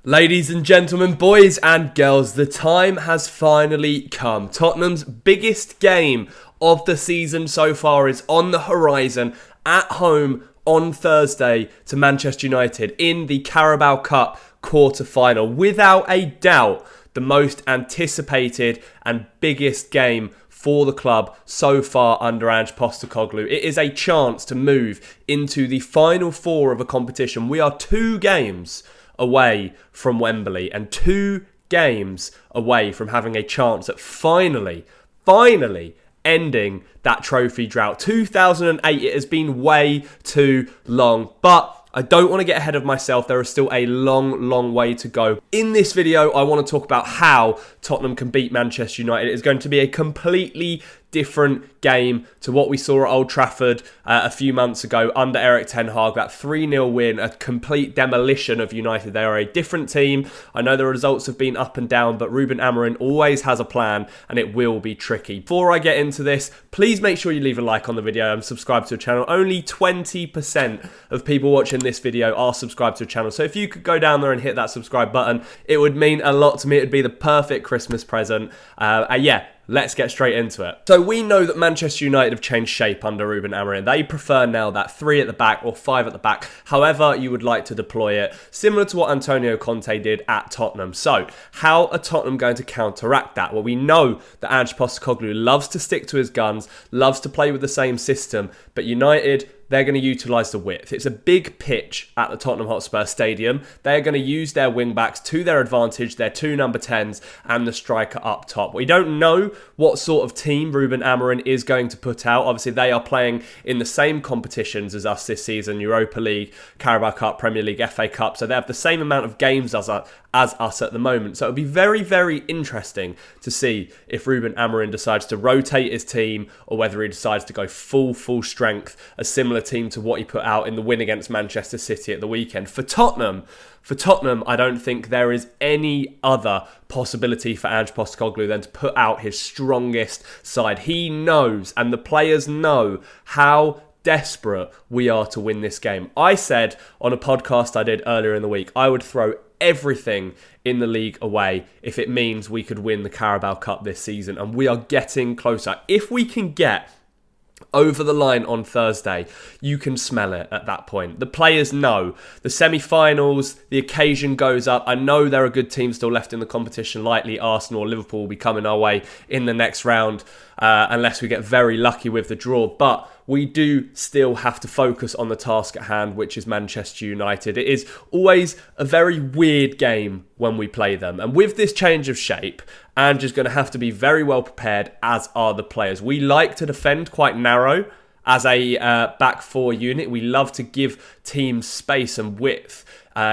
Ladies and gentlemen, boys and girls, the time has finally come. Tottenham's biggest game of the season so far is on the horizon at home on Thursday to Manchester United in the Carabao Cup quarter-final. Without a doubt, the most anticipated and biggest game for the club so far under Ange Postecoglou. It is a chance to move into the final four of a competition. We are 2 games away from Wembley and 2 games away from having a chance at finally ending that trophy drought. 2008, it has been way too long, but I don't want to get ahead of myself. There is still a long way to go. In this video, I want to talk about how Tottenham can beat Manchester United. It is going to be a completely different game to what we saw at Old Trafford a few months ago under Erik ten Hag. That 3-0 win, a complete demolition of United. They are a different team. I know the results have been up and down, but Ruben Amorim always has a plan and it will be tricky. Before I get into this, please make sure you leave a like on the video and subscribe to the channel. Only 20% of people watching this video are subscribed to the channel. So if you could go down there and hit that subscribe button, it would mean a lot to me. It would be the perfect Christmas present. Yeah. Let's get straight into it. So we know that Manchester United have changed shape under Ruben Amorim. They prefer now that 3 at the back or 5 at the back, however you would like to deploy it, similar to what Antonio Conte did at Tottenham. So how are Tottenham going to counteract that? Well, we know that Ange Postecoglou loves to stick to his guns, loves to play with the same system, but United, they're going to utilise the width. It's a big pitch at the Tottenham Hotspur Stadium. They're going to use their wing-backs to their advantage, their 2 number 10s and the striker up top. We don't know what sort of team Ruben Amorim is going to put out. Obviously, they are playing in the same competitions as us this season, Europa League, Carabao Cup, Premier League, FA Cup. So they have the same amount of games as us at the moment. So it'll be very interesting to see if Ruben Amorim decides to rotate his team or whether he decides to go full strength, a similar team to what he put out in the win against Manchester City at the weekend. For Tottenham, I don't think there is any other possibility for Ange Postecoglou than to put out his strongest side. He knows, and the players know, how desperate we are to win this game. I said on a podcast I did earlier in the week, I would throw everything in the league away if it means we could win the Carabao Cup this season, and we are getting closer. If we can get over the line on Thursday, you can smell it at that point. The players know. The semi-finals, the occasion goes up. I know there are good teams still left in the competition, likely Arsenal or Liverpool will be coming our way in the next round, unless we get very lucky with the draw. But we do still have to focus on the task at hand, which is Manchester United. It is always a very weird game when we play them. And with this change of shape, Ange is going to have to be very well prepared, as are the players. We like to defend quite narrow as a back 4 unit. We love to give teams space and width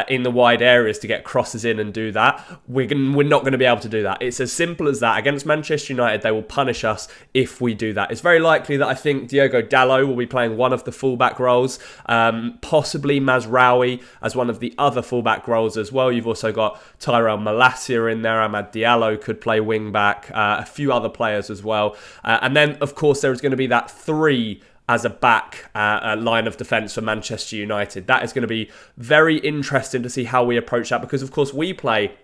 in the wide areas to get crosses in and do that. We're not going to be able to do that. It's as simple as that. Against Manchester United, they will punish us if we do that. It's very likely that I think Diogo Dalot will be playing one of the fullback roles, possibly Mazraoui as one of the other fullback roles as well. You've also got Tyrell Malacia in there. Amad Diallo could play wing back. A few other players as well. And then, of course, there is going to be that 3 as a back line of defence for Manchester United. That is going to be very interesting to see how we approach that, because of course we play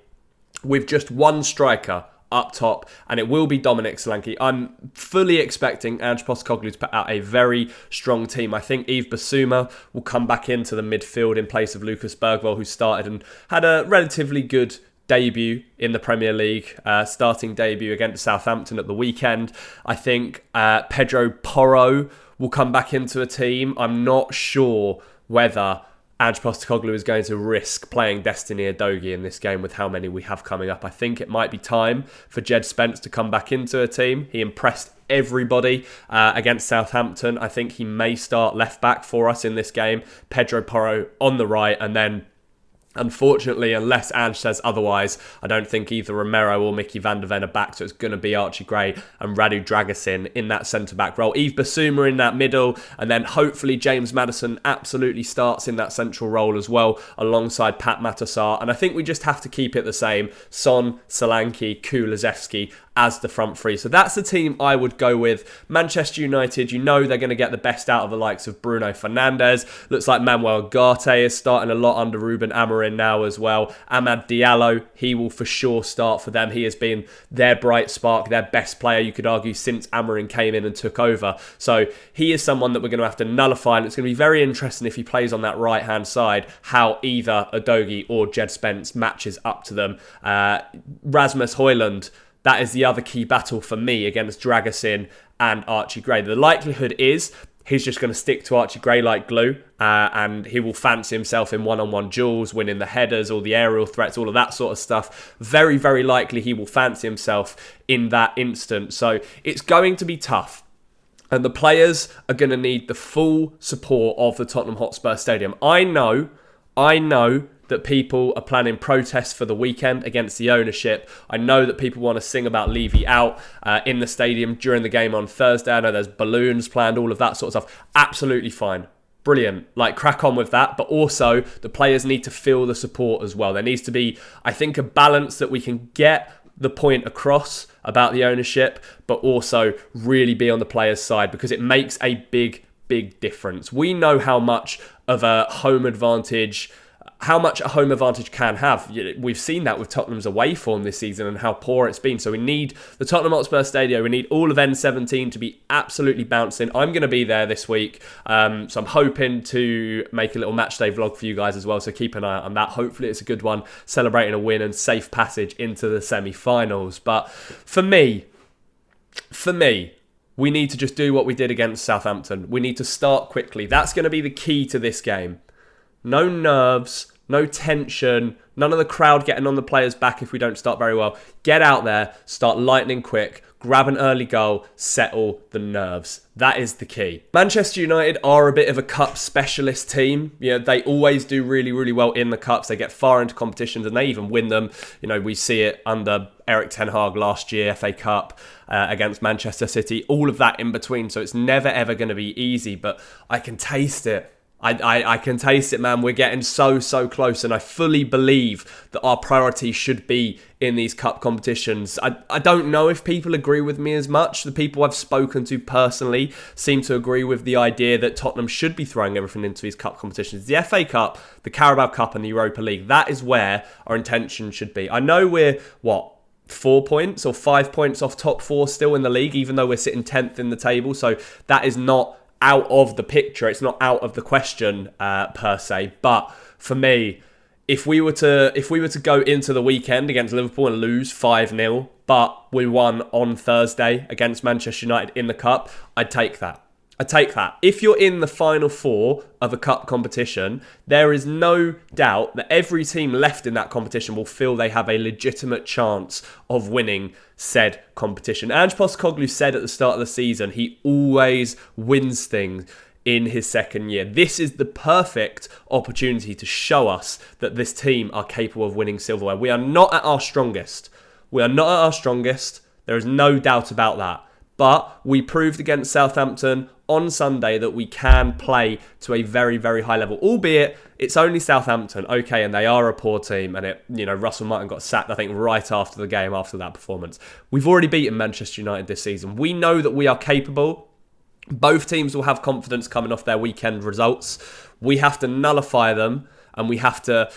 with just one striker up top, and it will be Dominic Solanke. I'm fully expecting Ange Postecoglou to put out a very strong team. I think Yves Bissouma will come back into the midfield in place of Lucas Bergwall, who started and had a relatively good debut in the Premier League, starting debut against Southampton at the weekend. I think Pedro Porro will come back into a team. I'm not sure whether Ange Postecoglou is going to risk playing Destiny Udogie in this game with how many we have coming up. I think it might be time for Jed Spence to come back into a team. He impressed everybody against Southampton. I think he may start left back for us in this game. Pedro Porro on the right, and then unfortunately, unless Ange says otherwise, I don't think either Romero or Mickey van der Ven are back, so it's going to be Archie Gray and Radu Dragusin in that centre-back role. Yves Bissouma in that middle, and then hopefully James Maddison absolutely starts in that central role as well, alongside Pat Matasar. And I think we just have to keep it the same. Son, Solanke, Kulusevski as the front three. So that's the team I would go with. Manchester United, you know they're going to get the best out of the likes of Bruno Fernandes. Looks like Manuel Ugarte is starting a lot under Ruben Amorim now as well. Amad Diallo, he will for sure start for them. He has been their bright spark, their best player, you could argue, since Amorim came in and took over. So he is someone that we're going to have to nullify, and it's going to be very interesting if he plays on that right-hand side, how either Udogie or Jed Spence matches up to them. Rasmus Højlund, that is the other key battle for me against Dragusin and Archie Gray. The likelihood is he's just going to stick to Archie Gray like glue, and he will fancy himself in one-on-one duels, winning the headers, all the aerial threats, all of that sort of stuff. Very, very likely he will fancy himself in that instant. So it's going to be tough. And the players are going to need the full support of the Tottenham Hotspur Stadium. I know that people are planning protests for the weekend against the ownership. I know that people want to sing about Levy out in the stadium during the game on Thursday. I know there's balloons planned, all of that sort of stuff. Absolutely fine. Brilliant. Like, crack on with that. But also, the players need to feel the support as well. There needs to be, I think, a balance that we can get the point across about the ownership, but also really be on the players' side, because it makes a big difference. We know how much of a home advantage can have. We've seen that with Tottenham's away form this season and how poor it's been. So we need the Tottenham Hotspur Stadium. We need all of N17 to be absolutely bouncing. I'm going to be there this week. So I'm hoping to make a little matchday vlog for you guys as well. So keep an eye out on that. Hopefully it's a good one, celebrating a win and safe passage into the semi-finals. But for me, we need to just do what we did against Southampton. We need to start quickly. That's going to be the key to this game. No nerves, no tension, none of the crowd getting on the players' back if we don't start very well. Get out there, start lightning quick, grab an early goal, settle the nerves. That is the key. Manchester United are a bit of a cup specialist team. They always do really, really well in the cups. They get far into competitions and they even win them. We see it under Erik ten Hag last year, FA Cup against Manchester City, all of that in between. So it's never, ever going to be easy, but I can taste it. I can taste it, man. We're getting so close, and I fully believe that our priority should be in these cup competitions. I don't know if people agree with me as much. The people I've spoken to personally seem to agree with the idea that Tottenham should be throwing everything into these cup competitions. The FA Cup, the Carabao Cup and the Europa League, that is where our intention should be. I know we're, 4 points or 5 points off top four still in the league, even though we're sitting 10th in the table, so that is not out of the picture. It's not out of the question per se. But for me, if we were to go into the weekend against Liverpool and lose 5-0, but we won on Thursday against Manchester United in the cup, I'd take that. If you're in the final four of a cup competition, there is no doubt that every team left in that competition will feel they have a legitimate chance of winning said competition. Ange Postecoglou said at the start of the season, he always wins things in his second year. This is the perfect opportunity to show us that this team are capable of winning silverware. We are not at our strongest. There is no doubt about that. But we proved against Southampton on Sunday that we can play to a very, very high level. Albeit, it's only Southampton, okay, and they are a poor team. And Russell Martin got sacked, I think, right after the game, after that performance. We've already beaten Manchester United this season. We know that we are capable. Both teams will have confidence coming off their weekend results. We have to nullify them, and we have to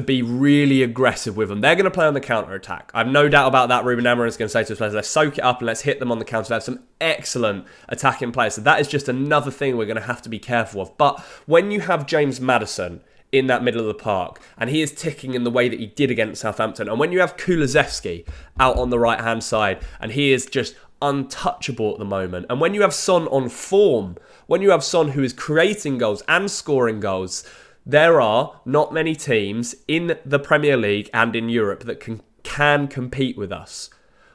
be really aggressive with them. They're going to play on the counter-attack. I have no doubt about that. Ruben Amorim is going to say to his players, let's soak it up and let's hit them on the counter. They have some excellent attacking players. So that is just another thing we're going to have to be careful of. But when you have James Maddison in that middle of the park, and he is ticking in the way that he did against Southampton, and when you have Kulusevski out on the right-hand side, and he is just untouchable at the moment, and when you have Son on form, when you have Son who is creating goals and scoring goals, there are not many teams in the Premier League and in Europe that can compete with us.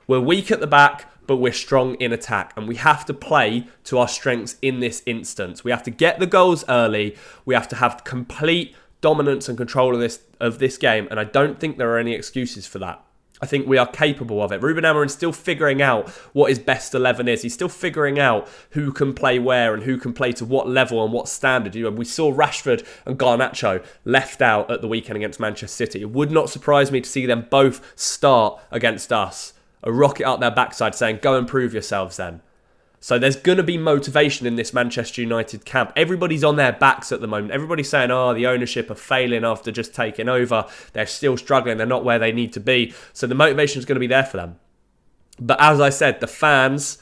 We're weak at the back, but we're strong in attack, and we have to play to our strengths in this instance. We have to get the goals early. We have to have complete dominance and control of this game, and I don't think there are any excuses for that. I think we are capable of it. Ruben Amorim is still figuring out what his best 11 is. He's still figuring out who can play where and who can play to what level and what standard. We saw Rashford and Garnacho left out at the weekend against Manchester City. It would not surprise me to see them both start against us. a rocket up their backside saying, go and prove yourselves then. So there's going to be motivation in this Manchester United camp. Everybody's on their backs at the moment. Everybody's saying, oh, the ownership are failing after just taking over. They're still struggling. They're not where they need to be. So the motivation is going to be there for them. But as I said, the fans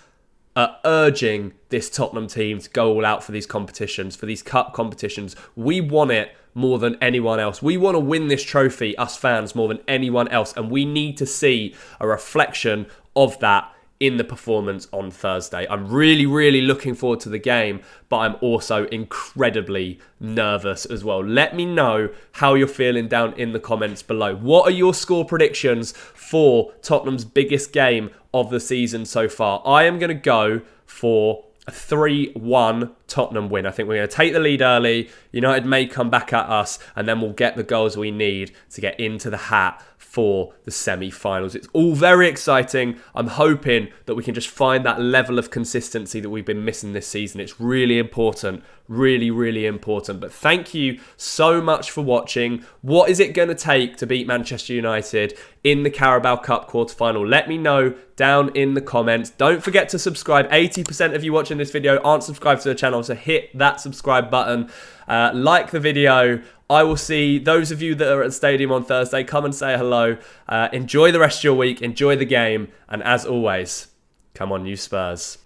are urging this Tottenham team to go all out for these competitions, for these cup competitions. We want it more than anyone else. We want to win this trophy, us fans, more than anyone else. And we need to see a reflection of that in the performance on Thursday. I'm really, really looking forward to the game, but I'm also incredibly nervous as well. Let me know how you're feeling down in the comments below. What are your score predictions for Tottenham's biggest game of the season so far? I am going to go for a 3-1 Tottenham win. I think we're going to take the lead early. United may come back at us, and then we'll get the goals we need to get into the hat for the semi-finals. It's all very exciting. I'm hoping that we can just find that level of consistency that we've been missing this season. It's really important. Really, really important. But thank you so much for watching. What is it going to take to beat Manchester United in the Carabao Cup quarter-final? Let me know down in the comments. Don't forget to subscribe. 80% of you watching this video aren't subscribed to the channel, so hit that subscribe button. Like the video. I will see those of you that are at the stadium on Thursday. Come and say hello. Enjoy the rest of your week. Enjoy the game. And as always, come on, you Spurs.